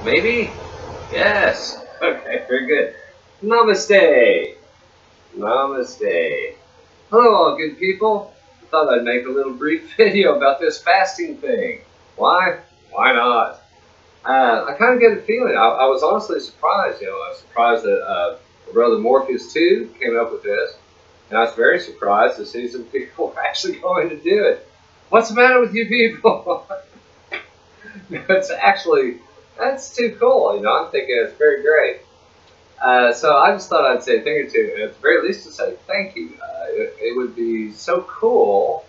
Maybe? Yes. Okay, very good. Namaste. Namaste. Hello, all good people. I thought I'd make a little brief video about this fasting thing. Why? Why not? I kind of get a feeling. I was honestly surprised. I was surprised that Brother Morpheus 2 came up with this. And I was very surprised to see some people actually going to do it. What's the matter with you people? It's actually, that's too cool. I'm thinking it's very great. So I just thought I'd say a thing or two, and at the very least to say thank you. It would be so cool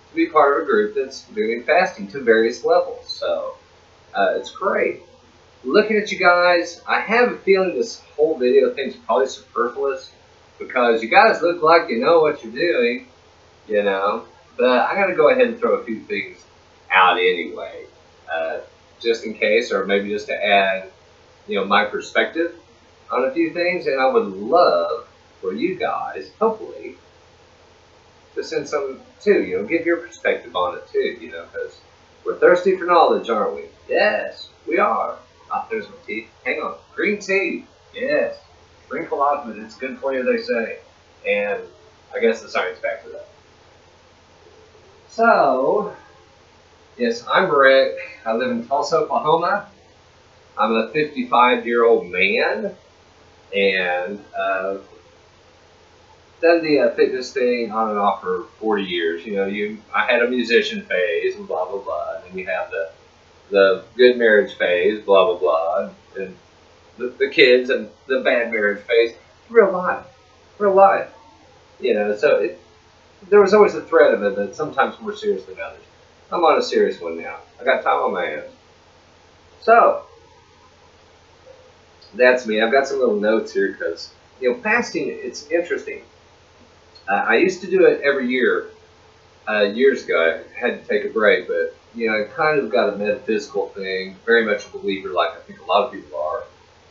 to be part of a group that's doing fasting to various levels. So it's great. Looking at you guys, I have a feeling this whole video thing's probably superfluous because you guys look like you know what you're doing, But I'm going to go ahead and throw a few things out anyway, just in case, or maybe just to add, my perspective on a few things. And I would love for you guys, hopefully, to send some too, give your perspective on it too, because we're thirsty for knowledge, aren't we? Yes, we are. Oh, there's my tea. Hang on. Green tea. Yes. Drink a lot of it. It's good for you, they say. And I guess the science backs it up. So, yes, I'm Rick. I live in Tulsa, Oklahoma. I'm a 55-year-old man, and done the fitness thing on and off for 40 years. I had a musician phase and blah, blah, blah. And then you have the good marriage phase, blah, blah, blah. And the kids and the bad marriage phase. Real life. Real life. So there was always a threat of it, but sometimes more serious than others. I'm on a serious one now. I got time on my hands. So, that's me. I've got some little notes here because, fasting, it's interesting. I used to do it every year. Years ago, I had to take a break, but, I kind of got a metaphysical thing, very much a believer, like I think a lot of people are,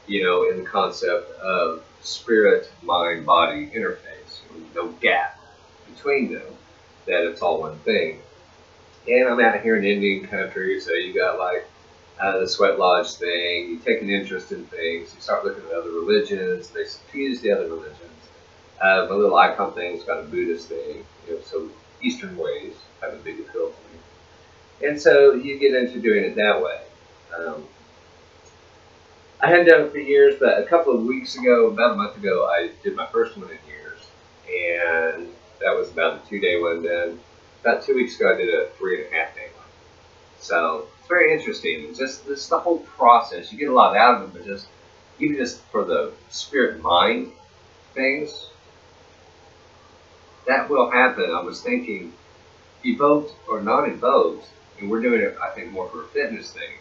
in the concept of spirit, mind, body interface. No gap between them, that it's all one thing. And I'm out here in Indian country, so you got like the sweat lodge thing, you take an interest in things, you start looking at other religions, they suffuse the other religions. My little icon thing's got a Buddhist thing, so Eastern ways have a big appeal to me. And so you get into doing it that way. I hadn't done it for years, but a couple of weeks ago, about a month ago, I did my first one in years. And that was about a 2-day one then. About 2 weeks ago, I did a 3.5-day one. So it's very interesting. It's just the whole process. You get a lot out of it, but even just for the spirit mind things, that will happen. I was thinking, evoked or not evoked, and we're doing it, I think, more for a fitness thing.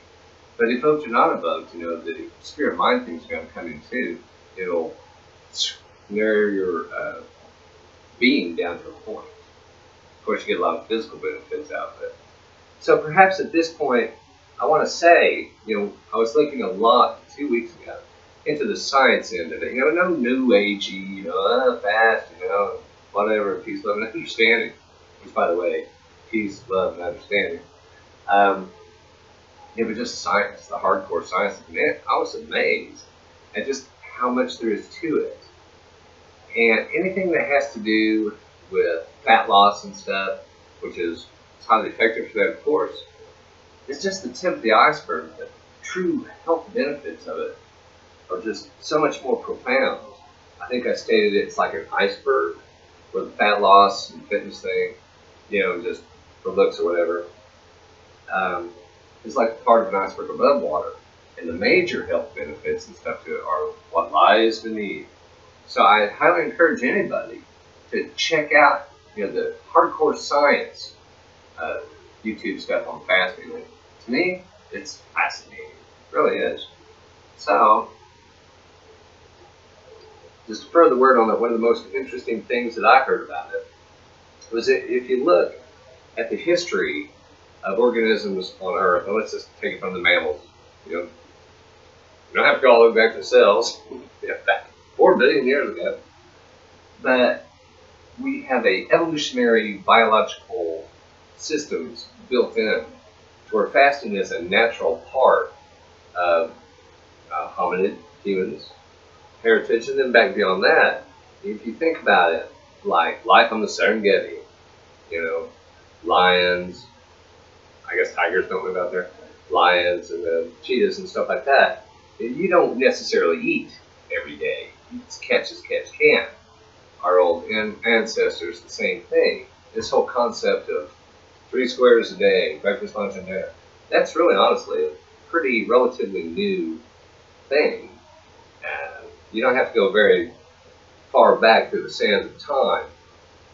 But evoked or not evoked, the spirit mind thing's going to come in too. It'll snare your being down to a point. Of course, you get a lot of physical benefits out of it. So perhaps at this point, I want to say, I was looking a lot 2 weeks ago into the science end of it. No new agey, fast, whatever, peace, love, and understanding. Which, by the way, peace, love, and understanding. It was just science, the hardcore science. Man, I was amazed at just how much there is to it. And anything that has to do with fat loss and stuff, which is highly effective for that, of course, it's just the tip of the iceberg. The true health benefits of it are just so much more profound. I think I stated it's like an iceberg, where the fat loss and fitness thing, just for looks or whatever, is like part of an iceberg above water. And the major health benefits and stuff to it are what lies beneath. So I highly encourage anybody to check out, the hardcore science YouTube stuff on fasting. And to me, it's fascinating. It really is. So, just to further word on it, one of the most interesting things that I heard about it was that if you look at the history of organisms on Earth, and let's just take it from the mammals, you don't have to go all the way back to cells, back 4 billion years ago, but we have a evolutionary biological systems built in to where fasting is a natural part of hominid, humans, heritage, and then back beyond that, if you think about it, like life on the Serengeti, you know, lions, I guess tigers don't live out there, lions and then cheetahs and stuff like that, you don't necessarily eat every day. It's catch as catch can. Our old ancestors, the same thing. This whole concept of 3 squares a day, breakfast, lunch, and dinner, that's really honestly a pretty relatively new thing. And you don't have to go very far back through the sands of time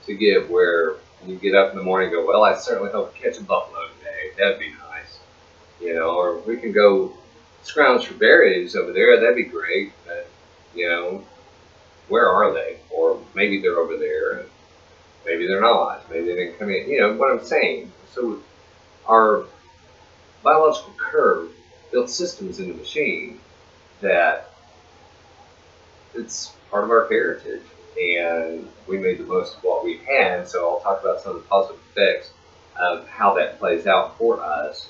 to get where you get up in the morning and go, well, I certainly hope to catch a buffalo today. That'd be nice. You know, or we can go scrounge for berries over there. That'd be great. But, you know, where are they? Or maybe they're over there, and maybe they're not. Maybe they didn't come in. You know what I'm saying? So our biological curve built systems in the machine that it's part of our heritage, and we made the most of what we had. So I'll talk about some of the positive effects of how that plays out for us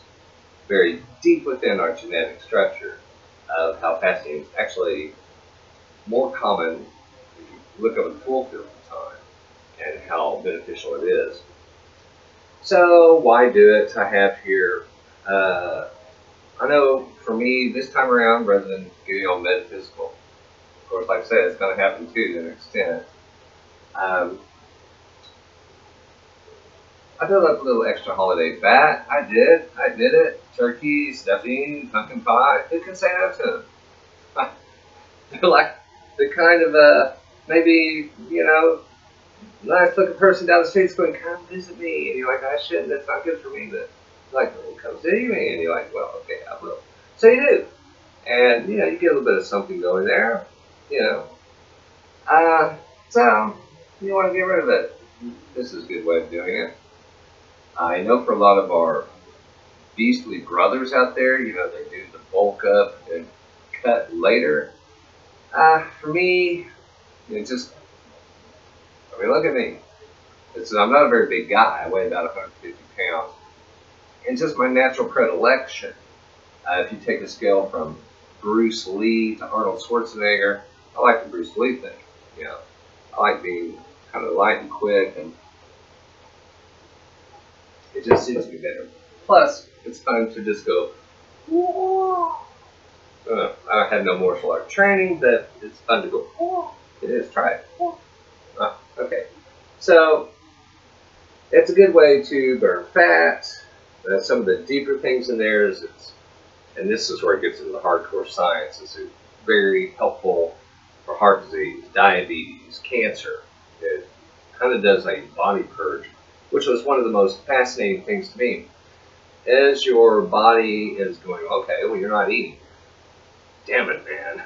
very deep within our genetic structure, of how fasting is actually more common if you look over the full field of time and how beneficial it is. So why do it? I have here, I know for me this time around, rather than getting all metaphysical, of course, like I said, it's going to happen too to an extent. I built up a little extra holiday fat. I did it. Turkey, stuffing, pumpkin pie. Who can say no to them? They're like the kind of, maybe, you know, nice looking person down the street's going, come visit me. And you're like, I shouldn't, that's not good for me. But like, well, come see me. And you're like, well, okay, I will. So you do. And, you know, you get a little bit of something going there, you know. So, you want to get rid of it. This is a good way of doing it. I know for a lot of our beastly brothers out there, you know, they do the bulk up and cut later. For me, it just, I mean, look at me. I'm not a very big guy. I weigh about 150 pounds. And just my natural predilection, if you take a scale from Bruce Lee to Arnold Schwarzenegger, I like the Bruce Lee thing. You know, I like being kind of light and quick, and it just suits me better. Plus, it's fun to just go, whoa. I have no martial art training, but it's fun to go, whoa. It is, try it. Okay. So, it's a good way to burn fat. Some of the deeper things in there is, and this is where it gets into the hardcore science, it's very helpful for heart disease, diabetes, cancer. It kind of does a body purge, which was one of the most fascinating things to me. As your body is going, okay, well, you're not eating. Damn it, man.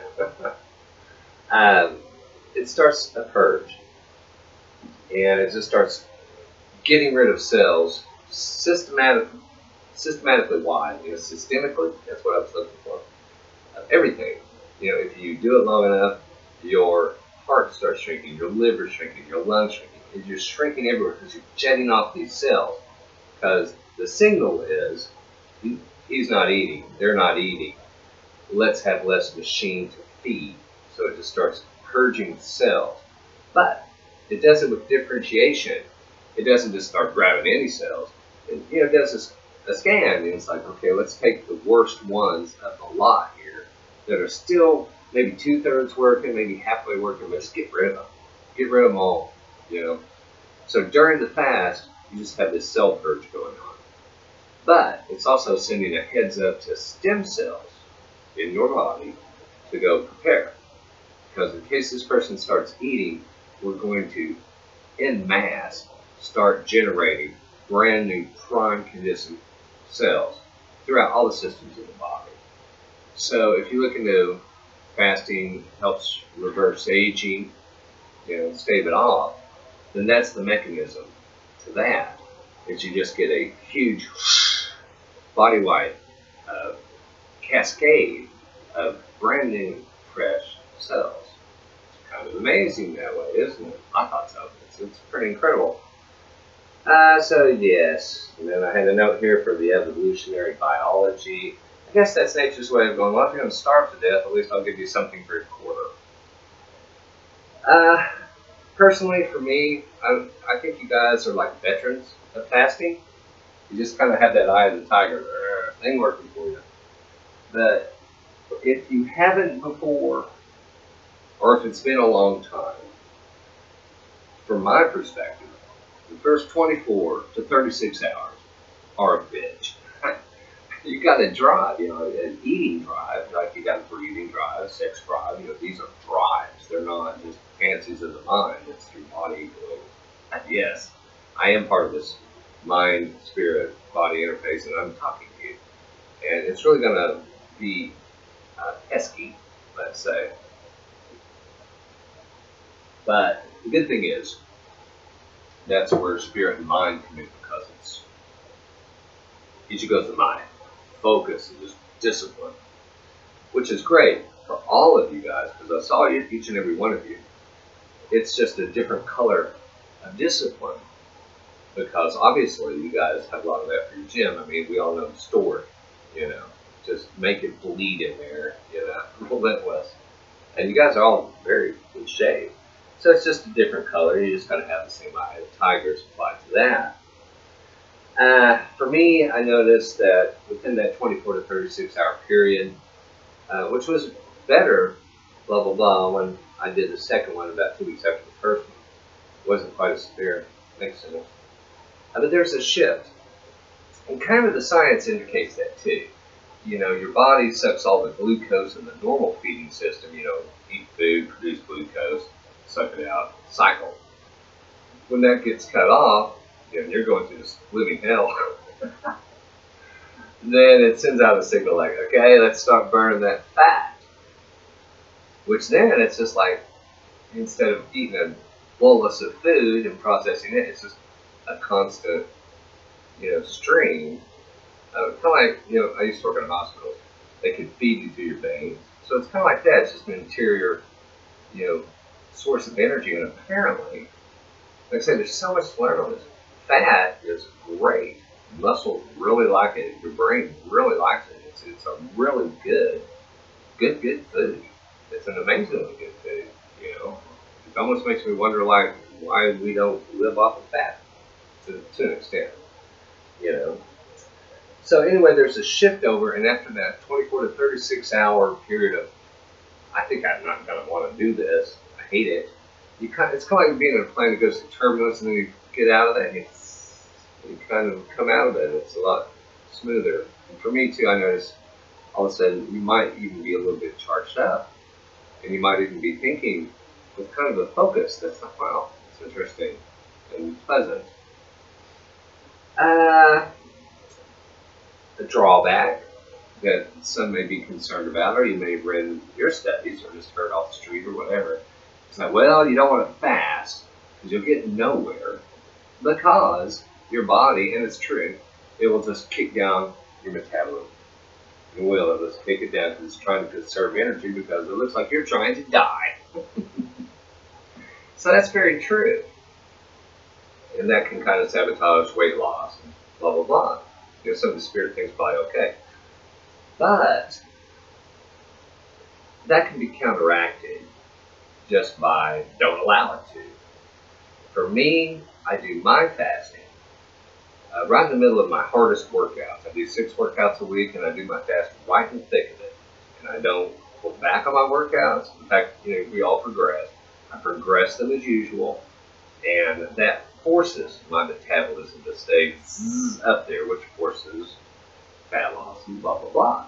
It starts a purge. And it just starts getting rid of cells systematically wide. You know, systemically, that's what I was looking for. Everything. You know, if you do it long enough, your heart starts shrinking, your liver shrinking, your lungs shrinking. And you're shrinking everywhere because you're jetting off these cells. Because the signal is, he's not eating, they're not eating. Let's have less machine to feed. So it just starts purging cells. But it does it with differentiation. It doesn't just start grabbing any cells. It, you know, does a scan, and it's like, okay, let's take the worst ones of the lot here that are still maybe 2/3 working, maybe halfway working, but just get rid of them. Get rid of them all, you know. So during the fast, you just have this cell purge going on. But it's also sending a heads up to stem cells in your body to go prepare. Because in case this person starts eating, we're going to, en masse, start generating brand new prime condition cells throughout all the systems of the body. So if you look into fasting, helps reverse aging, you know, stave it off, then that's the mechanism to that. Is you just get a huge body-wide cascade of brand new fresh cells. It's kind of amazing that way, isn't it? I thought so. It's pretty incredible. So yes, and then I had a note here for the evolutionary biology. I guess that's nature's way of going, well, if you're going to starve to death, at least I'll give you something for your quarter. Personally, for me, I think you guys are like veterans of fasting. You just kind of have that eye of the tiger thing working for you. But if you haven't before, or if it's been a long time, from my perspective, the first 24 to 36 hours are a bitch. You got to drive, an eating drive, like you got a breathing drive, sex drive. These are drives. They're not just fancies of the mind. It's your body going, yes, I am part of this mind, spirit, body interface, and I'm talking to you. And it's really going to be pesky, let's say. But the good thing is, that's where spirit and mind come in, because each goes to mind. Focus and just discipline, which is great for all of you guys, because I saw each and every one of you. It's just a different color of discipline, because obviously you guys have a lot of that for your gym. I mean, we all know the story, just make it bleed in there, relentless. And you guys are all very good shape. So it's just a different color. You just got to have the same eye of tigers applied to that. For me, I noticed that within that 24 to 36 hour period, which was better, blah, blah, blah, when I did the second one about 2 weeks after the first one, wasn't quite as severe, makes sense. But there's a shift. And kind of the science indicates that too. Your body sucks all the glucose in the normal feeding system, eat food, produce glucose, suck it out, cycle. When that gets cut off, you're going through this living hell. Then it sends out a signal like, okay, let's start burning that fat. Which then it's just like, instead of eating a bolus of food and processing it, it's just a constant, stream. Kind of like, I used to work in a hospital. They could feed you through your veins. So it's kind of like that. It's just an interior, source of energy. And apparently, like I said, there's so much to learn on this. Fat is great. Muscles really like it. Your brain really likes it. It's a really good food. It's an amazingly good food. It almost makes me wonder, like, why we don't live off of fat to an extent. So anyway, there's a shift over, and after that 24 to 36 hour period of, I think I'm not going to want to do this. I hate it. It's kind of like being in a plane that goes through turbulence, and then you get out of that, and you kind of come out of it. It's a lot smoother. And for me too, I noticed all of a sudden you might even be a little bit charged up, and you might even be thinking with kind of a focus that's like, wow, it's interesting and pleasant. A drawback that some may be concerned about, or you may have read in your studies or just heard off the street or whatever. It's like, well, you don't want to fast because you'll get nowhere, because your body, and it's true, it will just kick down your metabolism. It will. It'll just kick it down because it's trying to conserve energy, because it looks like you're trying to die. So that's very true. And that can kind of sabotage weight loss and blah, blah, blah. Some of the spirit things probably okay. But that can be counteracted just by don't allow it to. For me, I do my fasting right in the middle of my hardest workouts. I do 6 workouts a week, and I do my fast right in the thick of it. And I don't pull back on my workouts. In fact, we all progress. I progress them as usual, and that forces my metabolism to stay up there, which forces fat loss and blah, blah, blah.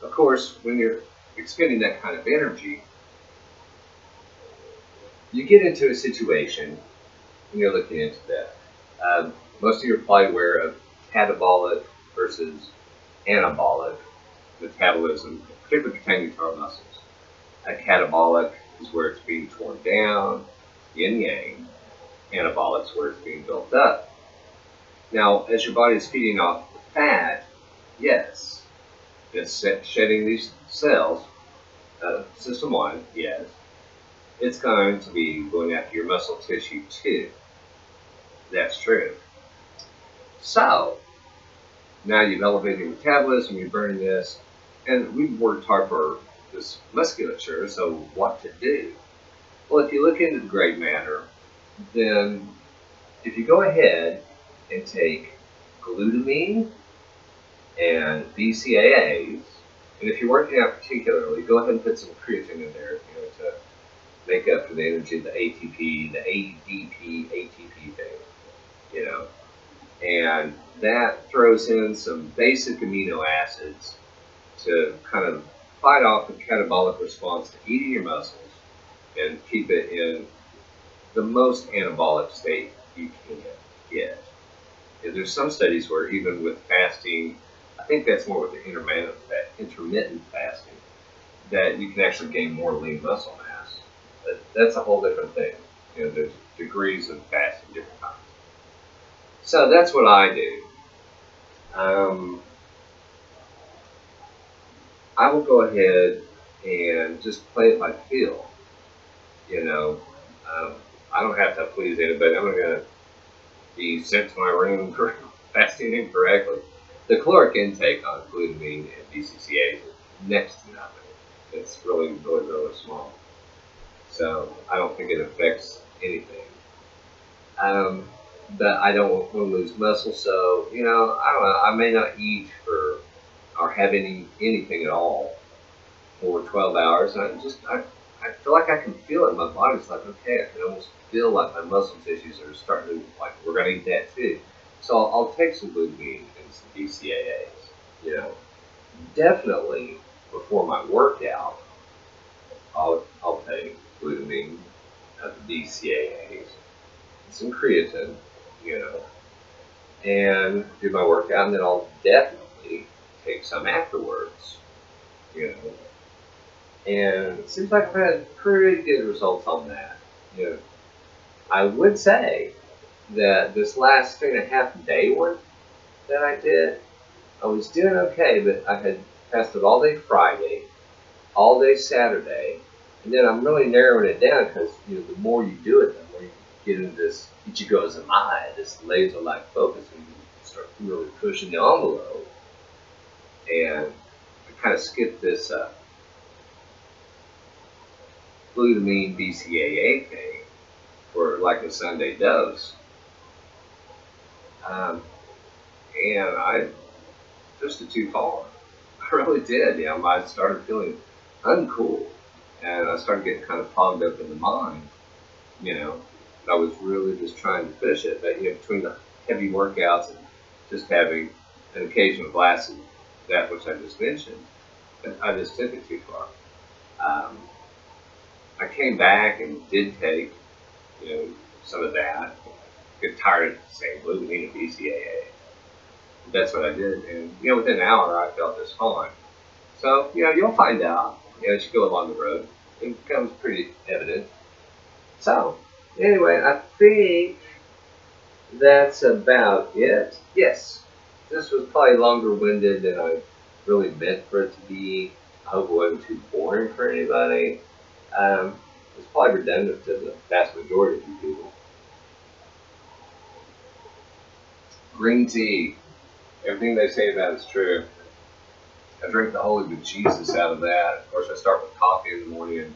Of course, when you're expending that kind of energy, you get into a situation when you're looking into that. Most of you are probably aware of catabolic versus anabolic metabolism, particularly pertaining to our muscles. Catabolic is where it's being torn down, yin yang. Anabolic is where it's being built up. Now, as your body is feeding off the fat, yes, it's shedding these cells, system-wide, yes. It's going to be going after your muscle tissue too. That's true. So, now you've elevated your metabolism, you're burning this, and we've worked hard for this musculature, so what to do? Well, if you look into the gray matter, then if you go ahead and take glutamine and BCAAs, and if you're working out particularly, go ahead and put some creatine in there, to make up for the energy, the ATP, the ADP, ATP thing, and that throws in some basic amino acids to kind of fight off the catabolic response to eating your muscles and keep it in the most anabolic state you can get. And there's some studies where even with fasting, I think that's more with the intermittent fasting, that you can actually gain more lean muscle mass. But that's a whole different thing. There's degrees of fasting different times. So that's what I do. I will go ahead and just play it by feel. I don't have to please anybody. I'm not going to be sent to my room for fasting incorrectly. The caloric intake on glutamine and BCAAs is next to nothing. It's really, really, really small. So I don't think it affects anything. But I don't want to lose muscle, so, I don't know, I may not eat or have anything at all for 12 hours. And I feel like I can feel it in my body. It's like, okay, I can almost feel like my muscle tissues are starting to, like, we're going to eat that too. So I'll take some glutamine and some BCAAs, Definitely before my workout, I'll take glutamine, BCAAs, some creatine, and do my workout, and then I'll definitely take some afterwards, and it seems like I've had pretty good results on that. I would say that this last 3.5 day one that I did, I was doing okay, but I had fasted all day Friday, all day Saturday, and then I'm really narrowing it down because the more you do it, the more you get into this Ichigo Zanmai, this laser-like focus, and you start really pushing the envelope. And I kind of skipped this glutamine BCAA thing for like a Sunday dose. And I just too far. I really did. I started feeling uncool, and I started getting kind of fogged up in the mind. I was really just trying to push it, but between the heavy workouts and just having an occasional glass of that which I just mentioned, I just took it too far. I came back and did take, some of that. Get tired of saying glutamine and BCAA. That's what I did, and within an hour I felt just fine. So you'll find out. As you go along the road, it becomes pretty evident. So anyway, I think that's about it. Yes, this was probably longer-winded than I really meant for it to be. I hope it wasn't too boring for anybody. It's probably redundant to the vast majority of you people. Green tea. Everything they say about it is true. I drink the holy bejesus out of that. Of course, I start with coffee in the morning.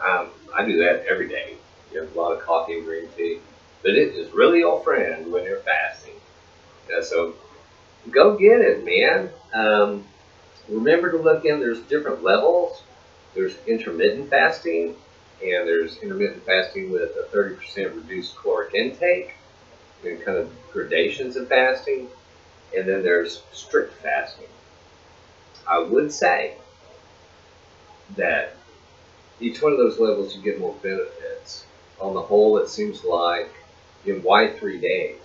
I do that every day. A lot of coffee and green tea. But it is really your friend when you're fasting. So go get it, man. Remember to look in. There's different levels. There's intermittent fasting, and there's intermittent fasting with a 30% reduced caloric intake, and kind of gradations of fasting. And then there's strict fasting. I would say that each one of those levels you get more benefits. On the whole, it seems like, why 3 days?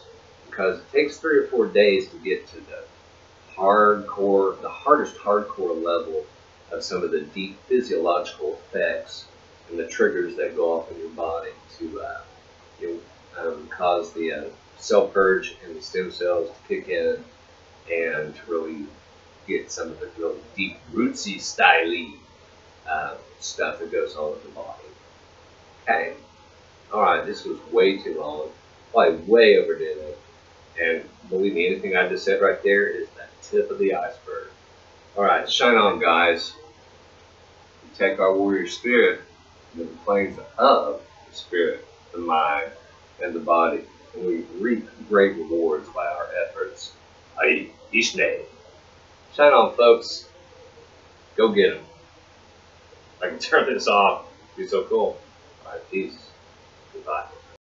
Because it takes 3 or 4 days to get to the hardest hardcore level of some of the deep physiological effects and the triggers that go off in your body to cause the cell purge and the stem cells to kick in and to really get some of the real deep rootsy styly stuff that goes on in the body. Okay. Alright, this was way too long. Probably way overdid it. And believe me, anything I just said right there is the tip of the iceberg. Alright, shine on, guys. We take our warrior spirit into the planes of the spirit, the mind, and the body, and we reap great rewards by our efforts. Aye, Ishne. Shine on, folks. Go get them. I can turn this off. It'd be so cool. Alright, peace. Goodbye.